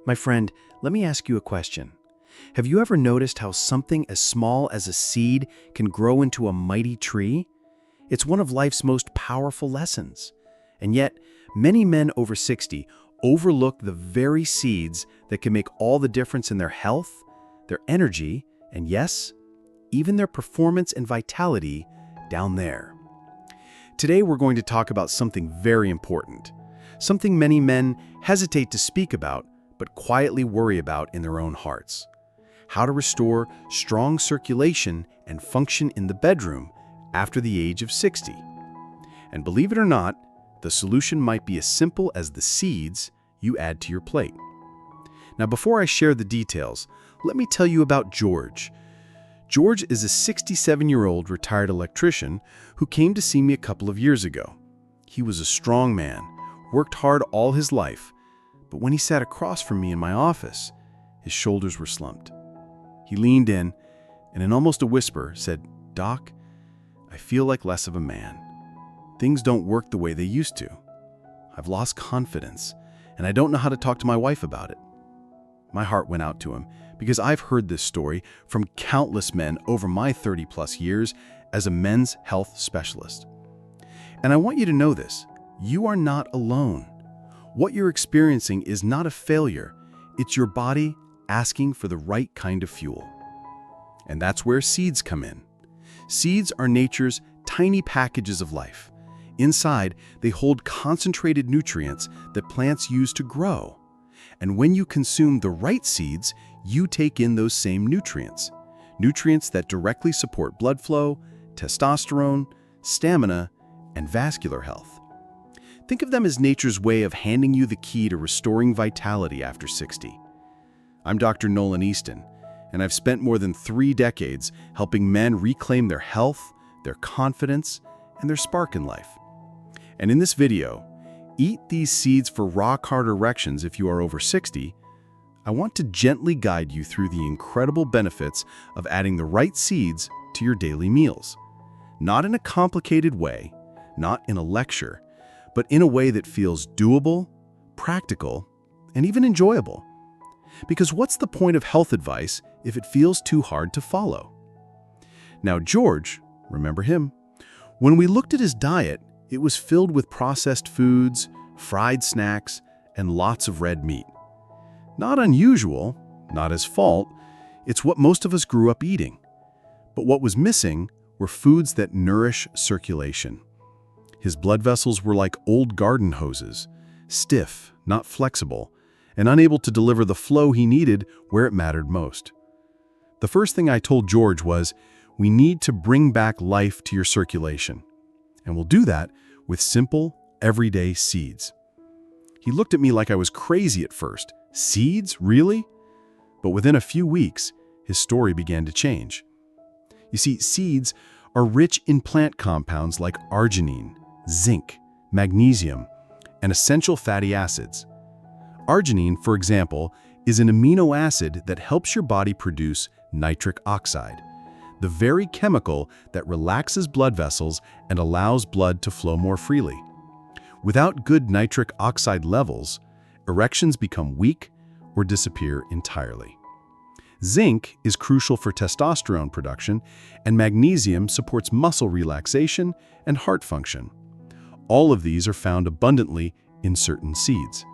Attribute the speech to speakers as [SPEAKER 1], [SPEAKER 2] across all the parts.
[SPEAKER 1] My friend, let me ask you a question. Have you ever noticed how something as small as a seed can grow into a mighty tree? It's one of life's most powerful lessons. And yet, many men over 60 overlook the very seeds that can make all the difference in their health, their energy, and yes, even their performance and vitality down there. Today we're going to talk about something very important, something many men hesitate to speak about but quietly worry about in their own hearts. How to restore strong circulation and function in the bedroom after the age of 60. And believe it or not, the solution might be as simple as the seeds you add to your plate. Now, before I share the details, let me tell you about George. George is a 67-year-old retired electrician who came to see me a couple of years ago. He was a strong man, worked hard all his life, but when he sat across from me in my office, his shoulders were slumped. He leaned in and in almost a whisper said, "Doc, I feel like less of a man. Things don't work the way they used to. I've lost confidence, and I don't know how to talk to my wife about it." My heart went out to him because I've heard this story from countless men over my 30-plus years as a men's health specialist. And I want you to know this, you are not alone. What you're experiencing is not a failure, it's your body asking for the right kind of fuel. And that's where seeds come in. Seeds are nature's tiny packages of life. Inside, they hold concentrated nutrients that plants use to grow. And when you consume the right seeds, you take in those same nutrients. Nutrients that directly support blood flow, testosterone, stamina, and vascular health. Think of them as nature's way of handing you the key to restoring vitality after 60. I'm Dr. Nolan Easton, and I've spent more than 3 decades helping men reclaim their health, their confidence, and their spark in life. And in this video, Eat These Seeds for Rock-Hard Erections if you are over 60, I want to gently guide you through the incredible benefits of adding the right seeds to your daily meals. Not in a complicated way, not in a lecture, but in a way that feels doable, practical, and even enjoyable. Because what's the point of health advice if it feels too hard to follow? Now George, remember him, when we looked at his diet, it was filled with processed foods, fried snacks, and lots of red meat. Not unusual, not his fault, it's what most of us grew up eating. But what was missing were foods that nourish circulation. His blood vessels were like old garden hoses, stiff, not flexible, and unable to deliver the flow he needed where it mattered most. The first thing I told George was, we need to bring back life to your circulation. And we'll do that with simple, everyday seeds. He looked at me like I was crazy at first. Seeds? Really? But within a few weeks, his story began to change. You see, seeds are rich in plant compounds like arginine, zinc, magnesium, and essential fatty acids. Arginine, for example, is an amino acid that helps your body produce nitric oxide, the very chemical that relaxes blood vessels and allows blood to flow more freely. Without good nitric oxide levels, erections become weak or disappear entirely. Zinc is crucial for testosterone production, and magnesium supports muscle relaxation and heart function. All of these are found abundantly in certain seeds.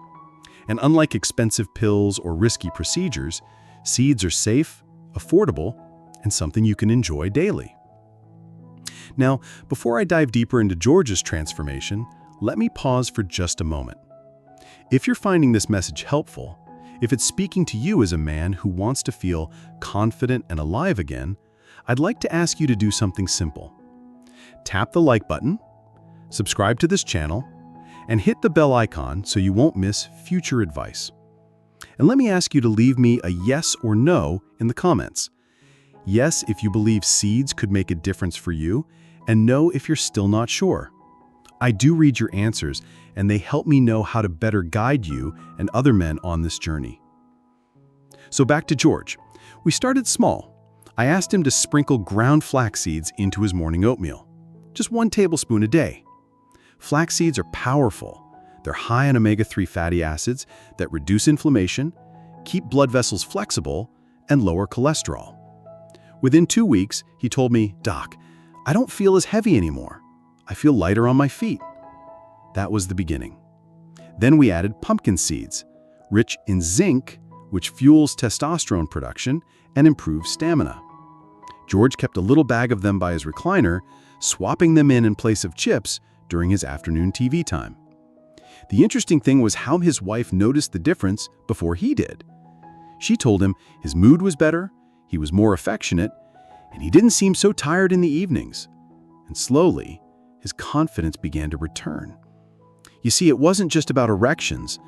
[SPEAKER 1] And unlike expensive pills or risky procedures, seeds are safe, affordable, and something you can enjoy daily. Now, before I dive deeper into George's transformation, let me pause for just a moment. If you're finding this message helpful, if it's speaking to you as a man who wants to feel confident and alive again, I'd like to ask you to do something simple. Tap the like button, subscribe to this channel, and hit the bell icon so you won't miss future advice. And let me ask you to leave me a yes or no in the comments. Yes, if you believe seeds could make a difference for you, and no if you're still not sure. I do read your answers, and they help me know how to better guide you and other men on this journey. So back to George. We started small. I asked him to sprinkle ground flax seeds into his morning oatmeal. Just 1 tablespoon a day. Flax seeds are powerful. They're high in omega-3 fatty acids that reduce inflammation, keep blood vessels flexible, and lower cholesterol. Within 2 weeks, he told me, "Doc, I don't feel as heavy anymore. I feel lighter on my feet." That was the beginning. Then we added pumpkin seeds, rich in zinc, which fuels testosterone production and improves stamina. George kept a little bag of them by his recliner, swapping them in place of chips during his afternoon TV time. The interesting thing was how his wife noticed the difference before he did. She told him his mood was better, he was more affectionate, and he didn't seem so tired in the evenings. And slowly, his confidence began to return. You see, it wasn't just about erections,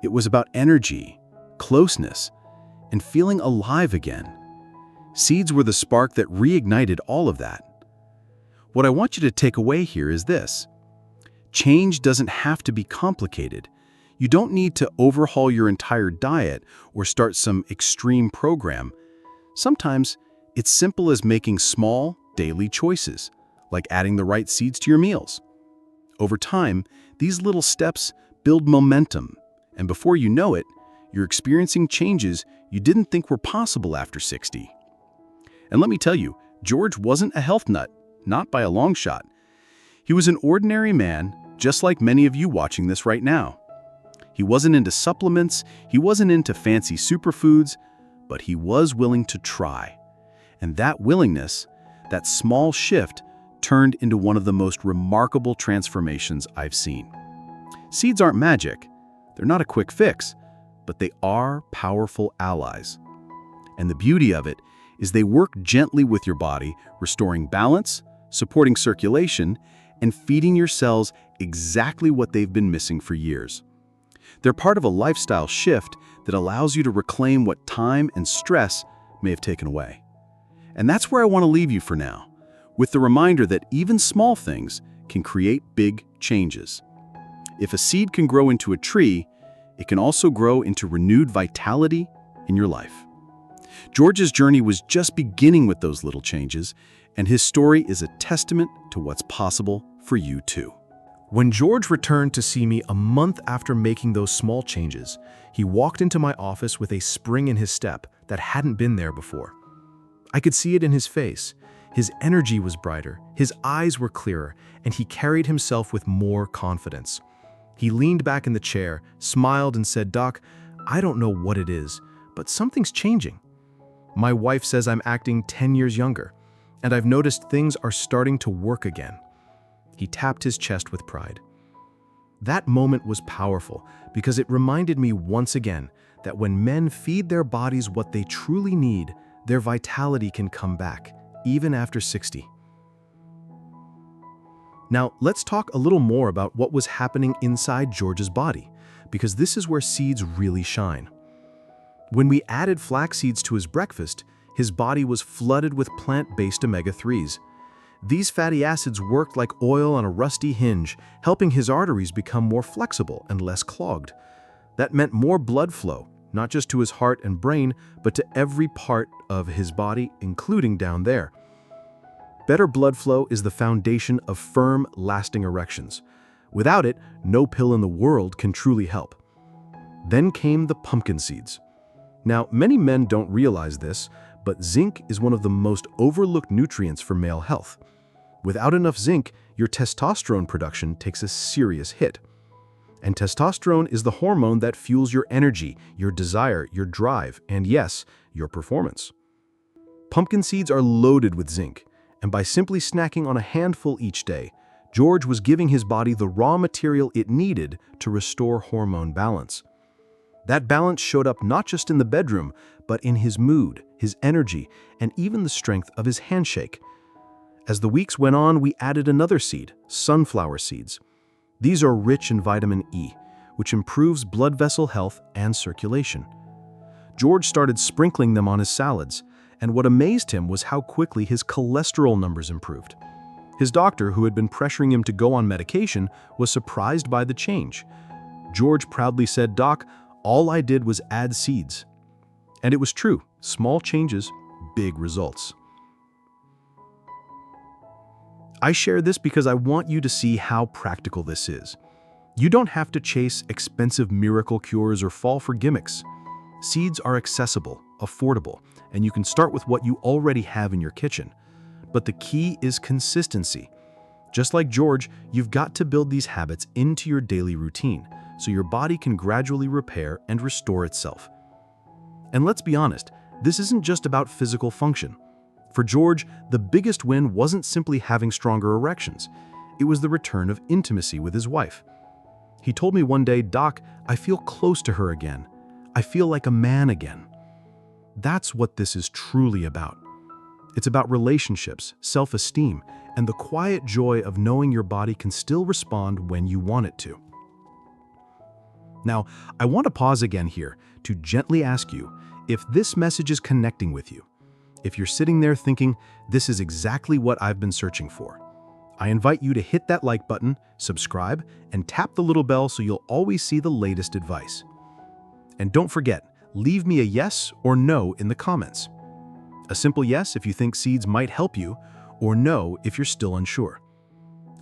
[SPEAKER 1] it was about energy, closeness, and feeling alive again. Seeds were the spark that reignited all of that. What I want you to take away here is this. Change doesn't have to be complicated. You don't need to overhaul your entire diet or start some extreme program. Sometimes it's simple as making small, daily choices, like adding the right seeds to your meals. Over time, these little steps build momentum, and before you know it, you're experiencing changes you didn't think were possible after 60. And let me tell you, George wasn't a health nut, not by a long shot. He was an ordinary man, just like many of you watching this right now. He wasn't into supplements, he wasn't into fancy superfoods, but he was willing to try. And that willingness, that small shift, turned into one of the most remarkable transformations I've seen. Seeds aren't magic. They're not a quick fix, but they are powerful allies. And the beauty of it is they work gently with your body, restoring balance, supporting circulation, and feeding your cells exactly what they've been missing for years. They're part of a lifestyle shift that allows you to reclaim what time and stress may have taken away. And that's where I want to leave you for now, with the reminder that even small things can create big changes. If a seed can grow into a tree, it can also grow into renewed vitality in your life. George's journey was just beginning with those little changes, and his story is a testament to what's possible for you too.
[SPEAKER 2] When George returned to see me a month after making those small changes, he walked into my office with a spring in his step that hadn't been there before. I could see it in his face. His energy was brighter, his eyes were clearer, and he carried himself with more confidence. He leaned back in the chair, smiled, and said, "Doc, I don't know what it is, but something's changing. My wife says I'm acting 10 years younger, and I've noticed things are starting to work again." He tapped his chest with pride. That moment was powerful because it reminded me once again that when men feed their bodies what they truly need, their vitality can come back, even after 60. Now, let's talk a little more about what was happening inside George's body, because this is where seeds really shine. When we added flax seeds to his breakfast, his body was flooded with plant-based omega-3s. These fatty acids worked like oil on a rusty hinge, helping his arteries become more flexible and less clogged. That meant more blood flow, not just to his heart and brain, but to every part of his body, including down there. Better blood flow is the foundation of firm, lasting erections. Without it, no pill in the world can truly help. Then came the pumpkin seeds. Now, many men don't realize this, but zinc is one of the most overlooked nutrients for male health. Without enough zinc, your testosterone production takes a serious hit. And testosterone is the hormone that fuels your energy, your desire, your drive, and yes, your performance. Pumpkin seeds are loaded with zinc, and by simply snacking on a handful each day, George was giving his body the raw material it needed to restore hormone balance. That balance showed up not just in the bedroom, but in his mood, his energy, and even the strength of his handshake. As the weeks went on, we added another seed, sunflower seeds. These are rich in vitamin E, which improves blood vessel health and circulation. George started sprinkling them on his salads, and what amazed him was how quickly his cholesterol numbers improved. His doctor, who had been pressuring him to go on medication, was surprised by the change. George proudly said, "Doc, all I did was add seeds." And it was true. Small changes, big results. I share this because I want you to see how practical this is. You don't have to chase expensive miracle cures or fall for gimmicks. Seeds are accessible, affordable, and you can start with what you already have in your kitchen. But the key is consistency. Just like George, you've got to build these habits into your daily routine so your body can gradually repair and restore itself. And let's be honest, this isn't just about physical function. For George, the biggest win wasn't simply having stronger erections. It was the return of intimacy with his wife. He told me one day, "Doc, I feel close to her again. I feel like a man again." That's what this is truly about. It's about relationships, self-esteem, and the quiet joy of knowing your body can still respond when you want it to. Now, I want to pause again here to gently ask you if this message is connecting with you. If you're sitting there thinking, "This is exactly what I've been searching for," I invite you to hit that like button, subscribe, and tap the little bell so you'll always see the latest advice. And don't forget, leave me a yes or no in the comments. A simple yes if you think seeds might help you, or no if you're still unsure.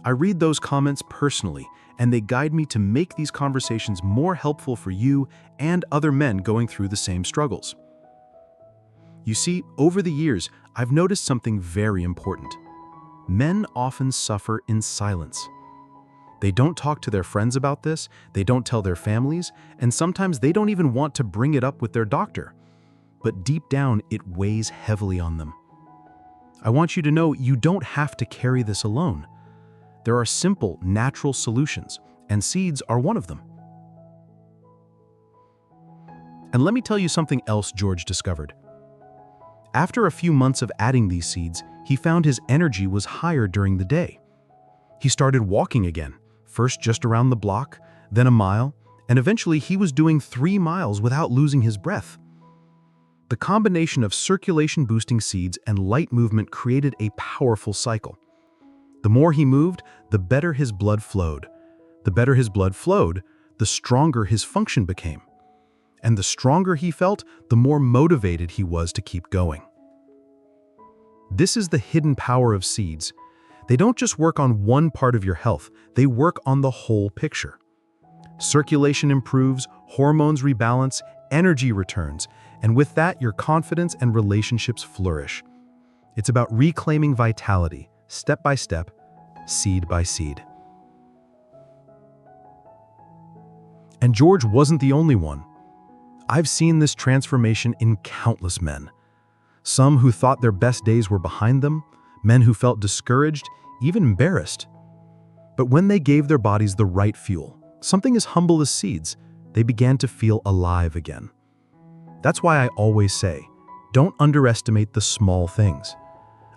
[SPEAKER 2] I read those comments personally, and they guide me to make these conversations more helpful for you and other men going through the same struggles. You see, over the years, I've noticed something very important. Men often suffer in silence. They don't talk to their friends about this, they don't tell their families, and sometimes they don't even want to bring it up with their doctor. But deep down, it weighs heavily on them. I want you to know you don't have to carry this alone. There are simple, natural solutions, and seeds are one of them. And let me tell you something else George discovered. After a few months of adding these seeds, he found his energy was higher during the day. He started walking again, first just around the block, then a mile, and eventually he was doing 3 miles without losing his breath. The combination of circulation-boosting seeds and light movement created a powerful cycle. The more he moved, the better his blood flowed. The better his blood flowed, the stronger his function became. And the stronger he felt, the more motivated he was to keep going. This is the hidden power of seeds. They don't just work on one part of your health, they work on the whole picture. Circulation improves, hormones rebalance, energy returns, and with that, your confidence and relationships flourish. It's about reclaiming vitality, step by step, seed by seed. And George wasn't the only one. I've seen this transformation in countless men. Some who thought their best days were behind them, men who felt discouraged, even embarrassed. But when they gave their bodies the right fuel, something as humble as seeds, they began to feel alive again. That's why I always say, don't underestimate the small things.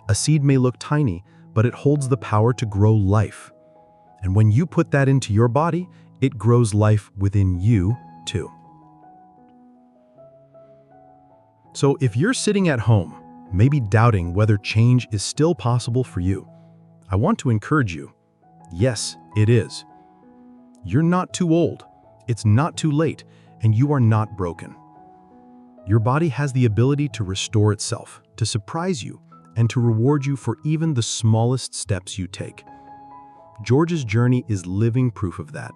[SPEAKER 2] A seed may look tiny, but it holds the power to grow life. And when you put that into your body, it grows life within you too. So if you're sitting at home, maybe doubting whether change is still possible for you, I want to encourage you. Yes, it is. You're not too old, it's not too late, and you are not broken. Your body has the ability to restore itself, to surprise you, and to reward you for even the smallest steps you take. George's journey is living proof of that.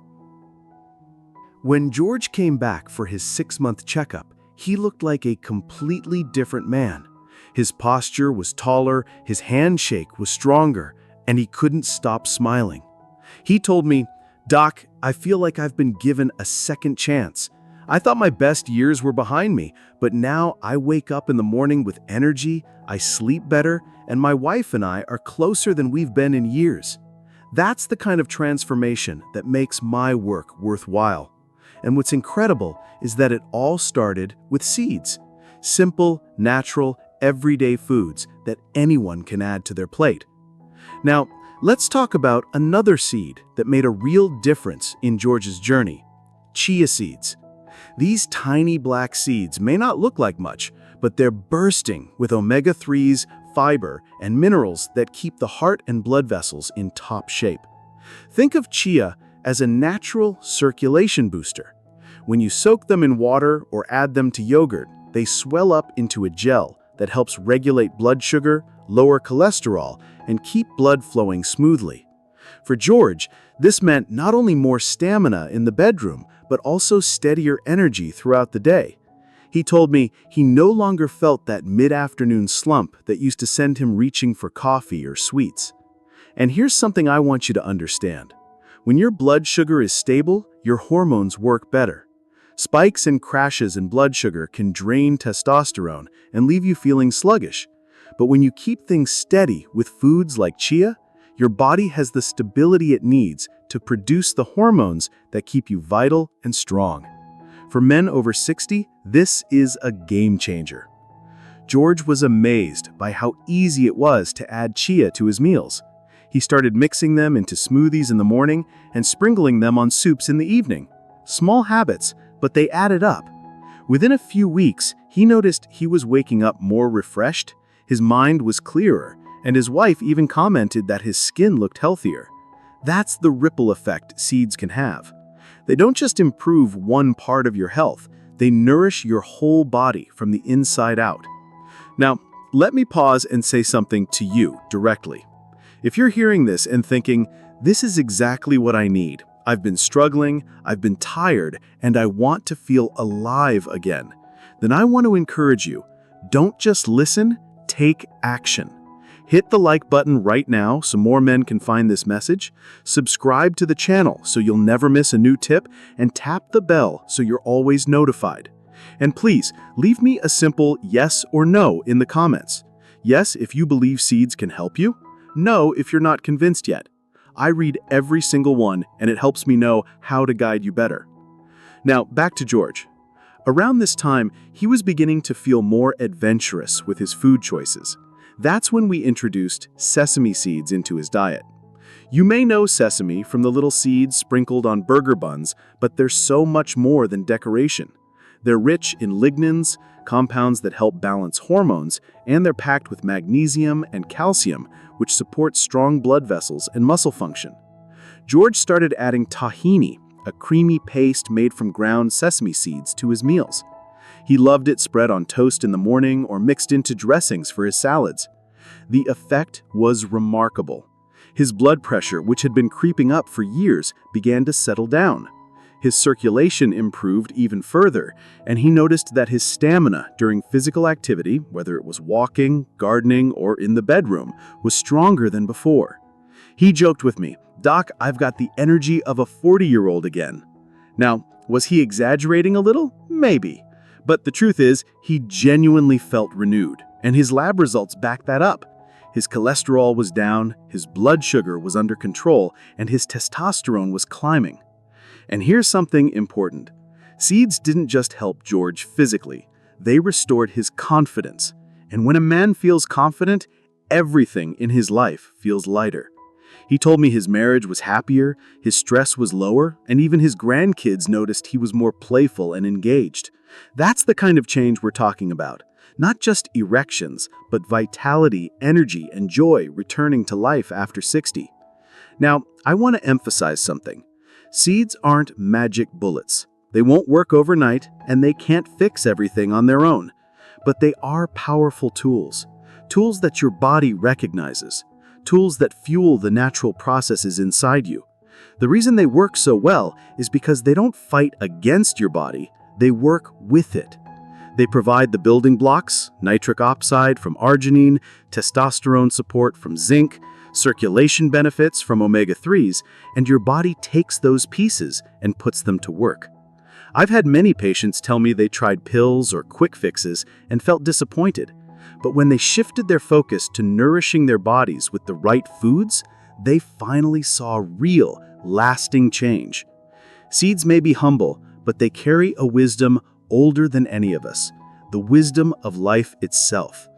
[SPEAKER 1] When George came back for his 6-month checkup, he looked like a completely different man. His posture was taller, his handshake was stronger, and he couldn't stop smiling. He told me, "Doc, I feel like I've been given a second chance. I thought my best years were behind me, but now I wake up in the morning with energy, I sleep better, and my wife and I are closer than we've been in years." That's the kind of transformation that makes my work worthwhile. And what's incredible is that it all started with seeds. Simple, natural, everyday foods that anyone can add to their plate. Now, let's talk about another seed that made a real difference in George's journey: chia seeds. These tiny black seeds may not look like much, but they're bursting with omega-3s, fiber, and minerals that keep the heart and blood vessels in top shape. Think of chia as a natural circulation booster. When you soak them in water or add them to yogurt, they swell up into a gel that helps regulate blood sugar, lower cholesterol, and keep blood flowing smoothly. For George, this meant not only more stamina in the bedroom, but also steadier energy throughout the day.
[SPEAKER 2] He told me he no longer felt that mid-afternoon slump that used to send him reaching for coffee or sweets. And here's something I want you to understand. When your blood sugar is stable, your hormones work better. Spikes and crashes in blood sugar can drain testosterone and leave you feeling sluggish. But when you keep things steady with foods like chia, your body has the stability it needs to produce the hormones that keep you vital and strong. For men over 60, this is a game changer. George was amazed by how easy it was to add chia to his meals. He started mixing them into smoothies in the morning and sprinkling them on soups in the evening. Small habits, but they added up. Within a few weeks, he noticed he was waking up more refreshed, his mind was clearer, and his wife even commented that his skin looked healthier. That's the ripple effect seeds can have. They don't just improve one part of your health, they nourish your whole body from the inside out. Now, let me pause and say something to you directly. If you're hearing this and thinking, this is exactly what I need, I've been struggling, I've been tired, and I want to feel alive again, then I want to encourage you, don't just listen, take action. Hit the like button right now so more men can find this message, subscribe to the channel so you'll never miss a new tip, and tap the bell so you're always notified. And please, leave me a simple yes or no in the comments. Yes, if you believe seeds can help you. No, if you're not convinced yet. I read every single one, and it helps me know how to guide you better. Now, back to George. Around this time, he was beginning to feel more adventurous with his food choices. That's when we introduced sesame seeds into his diet. You may know sesame from the little seeds sprinkled on burger buns, but they're so much more than decoration. They're rich in lignans, compounds that help balance hormones, and they're packed with magnesium and calcium, which support strong blood vessels and muscle function. George started adding tahini, a creamy paste made from ground sesame seeds, to his meals. He loved it spread on toast in the morning or mixed into dressings for his salads. The effect was remarkable. His blood pressure, which had been creeping up for years, began to settle down. His circulation improved even further, and he noticed that his stamina during physical activity, whether it was walking, gardening, or in the bedroom, was stronger than before. He joked with me, "Doc, I've got the energy of a 40-year-old again." Now, was he exaggerating a little? Maybe. But the truth is, he genuinely felt renewed, and his lab results back that up. His cholesterol was down, his blood sugar was under control, and his testosterone was climbing. And here's something important. Seeds didn't just help George physically, they restored his confidence. And when a man feels confident, everything in his life feels lighter. He told me his marriage was happier, his stress was lower, and even his grandkids noticed he was more playful and engaged. That's the kind of change we're talking about. Not just erections, but vitality, energy, and joy returning to life after 60. Now, I want to emphasize something. Seeds aren't magic bullets. They won't work overnight, and they can't fix everything on their own. But they are powerful tools. Tools that your body recognizes. Tools that fuel the natural processes inside you. The reason they work so well is because they don't fight against your body, they work with it. They provide the building blocks, nitric oxide from arginine, testosterone support from zinc, circulation benefits from omega-3s, and your body takes those pieces and puts them to work. I've had many patients tell me they tried pills or quick fixes and felt disappointed. But when they shifted their focus to nourishing their bodies with the right foods, they finally saw real, lasting change. Seeds may be humble, but they carry a wisdom older than any of us, the wisdom of life itself.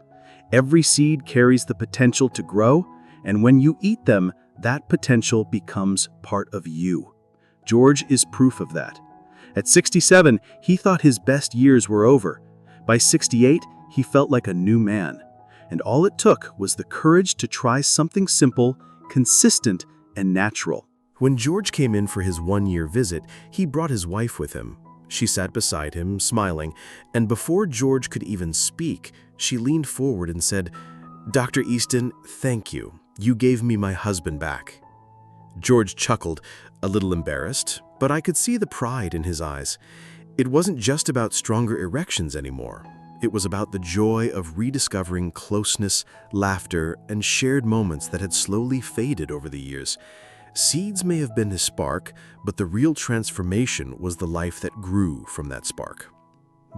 [SPEAKER 2] Every seed carries the potential to grow, and when you eat them, that potential becomes part of you. George is proof of that. At 67, he thought his best years were over. By 68, he felt like a new man. And all it took was the courage to try something simple, consistent, and natural.
[SPEAKER 1] When George came in for his one-year visit, he brought his wife with him. She sat beside him, smiling, and before George could even speak, she leaned forward and said, "Dr. Easton, thank you. You gave me my husband back." George chuckled, a little embarrassed, but I could see the pride in his eyes.
[SPEAKER 2] It wasn't just about stronger erections anymore. It was about the joy of rediscovering closeness, laughter, and shared moments that had slowly faded over the years. Seeds may have been his spark, but the real transformation was the life that grew from that spark.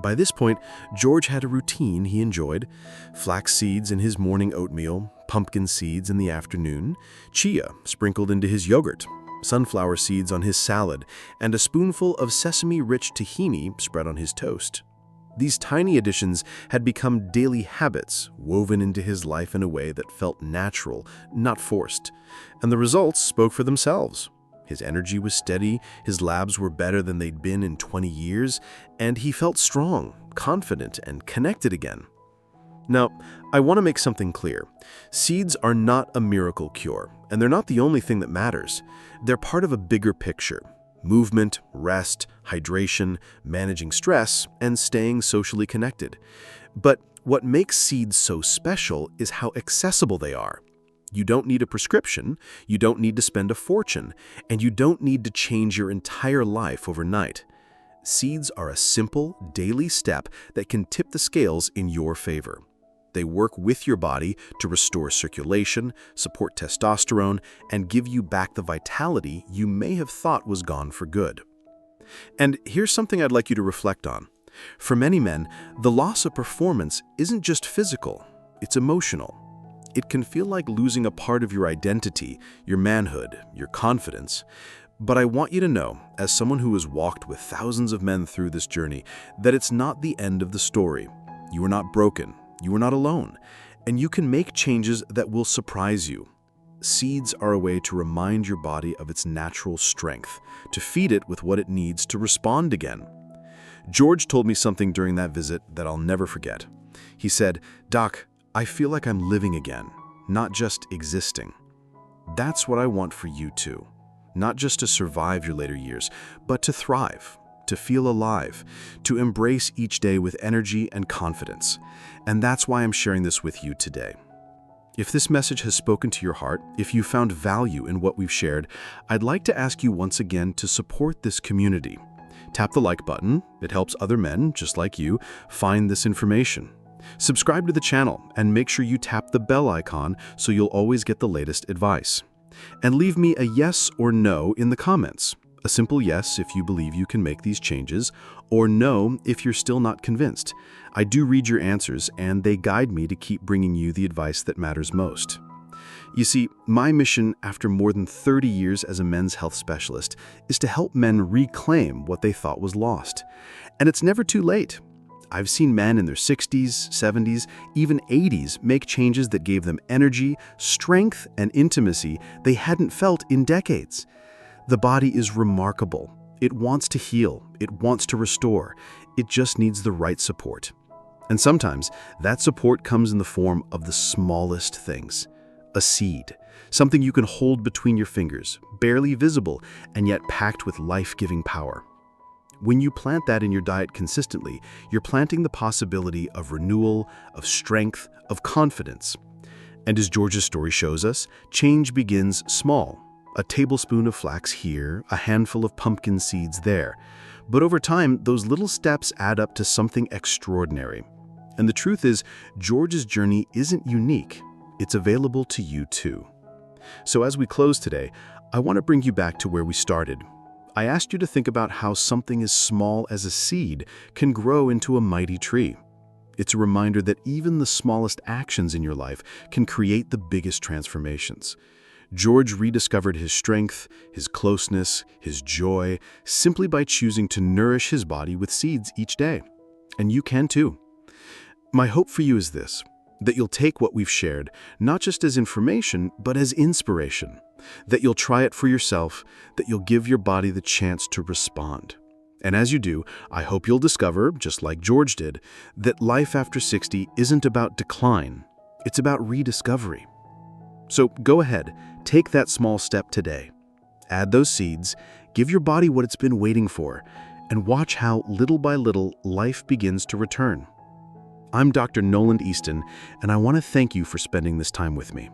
[SPEAKER 2] By this point, George had a routine he enjoyed: flax seeds in his morning oatmeal, pumpkin seeds in the afternoon, chia sprinkled into his yogurt, sunflower seeds on his salad, and a spoonful of sesame-rich tahini spread on his toast. These tiny additions had become daily habits, woven into his life in a way that felt natural, not forced. And the results spoke for themselves. His energy was steady, his labs were better than they'd been in 20 years, and he felt strong, confident, and connected again. Now, I want to make something clear. Seeds are not a miracle cure, and they're not the only thing that matters. They're part of a bigger picture: movement, rest, hydration, managing stress, and staying socially connected. But what makes seeds so special is how accessible they are. You don't need a prescription, you don't need to spend a fortune, and you don't need to change your entire life overnight. Seeds are a simple, daily step that can tip the scales in your favor. They work with your body to restore circulation, support testosterone, and give you back the vitality you may have thought was gone for good. And here's something I'd like you to reflect on. For many men, the loss of performance isn't just physical, it's emotional. It can feel like losing a part of your identity, your manhood, your confidence. But I want you to know, as someone who has walked with thousands of men through this journey, that it's not the end of the story. You are not broken. You are not alone, and you can make changes that will surprise you. Seeds are a way to remind your body of its natural strength, to feed it with what it needs to respond again. George told me something during that visit that I'll never forget. He said, "Doc, I feel like I'm living again, not just existing." That's what I want for you too. Not just to survive your later years, but to thrive, to feel alive, to embrace each day with energy and confidence. And that's why I'm sharing this with you today. If this message has spoken to your heart, if you found value in what we've shared, I'd like to ask you once again to support this community. Tap the like button. It helps other men, just like you, find this information. Subscribe to the channel and make sure you tap the bell icon so you'll always get the latest advice. And leave me a yes or no in the comments. A simple yes if you believe you can make these changes, or no if you're still not convinced. I do read your answers, and they guide me to keep bringing you the advice that matters most. You see, my mission after more than 30 years as a men's health specialist is to help men reclaim what they thought was lost. And it's never too late. I've seen men in their 60s, 70s, even 80s make changes that gave them energy, strength, and intimacy they hadn't felt in decades. The body is remarkable. It wants to heal. It wants to restore. It just needs the right support. And sometimes that support comes in the form of the smallest things. A seed, something you can hold between your fingers, barely visible and yet packed with life-giving power. When you plant that in your diet consistently, you're planting the possibility of renewal, of strength, of confidence. And as George's story shows us, change begins small. A tablespoon of flax here, a handful of pumpkin seeds there. But over time, those little steps add up to something extraordinary. And the truth is, George's journey isn't unique. It's available to you too. So as we close today, I want to bring you back to where we started. I asked you to think about how something as small as a seed can grow into a mighty tree. It's a reminder that even the smallest actions in your life can create the biggest transformations. George rediscovered his strength, his closeness, his joy, simply by choosing to nourish his body with seeds each day. And you can too. My hope for you is this: that you'll take what we've shared, not just as information, but as inspiration. That you'll try it for yourself, that you'll give your body the chance to respond. And as you do, I hope you'll discover, just like George did, that life after 60 isn't about decline, it's about rediscovery. So go ahead, take that small step today. Add those seeds, give your body what it's been waiting for, and watch how, little by little, life begins to return. I'm Dr. Nolan Easton, and I want to thank you for spending this time with me.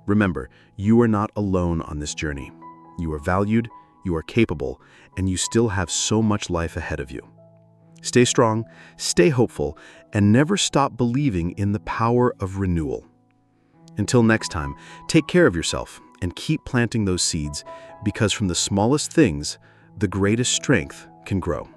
[SPEAKER 2] Remember, you are not alone on this journey. You are valued, you are capable, and you still have so much life ahead of you. Stay strong, stay hopeful, and never stop believing in the power of renewal. Until next time, take care of yourself and keep planting those seeds, because from the smallest things, the greatest strength can grow.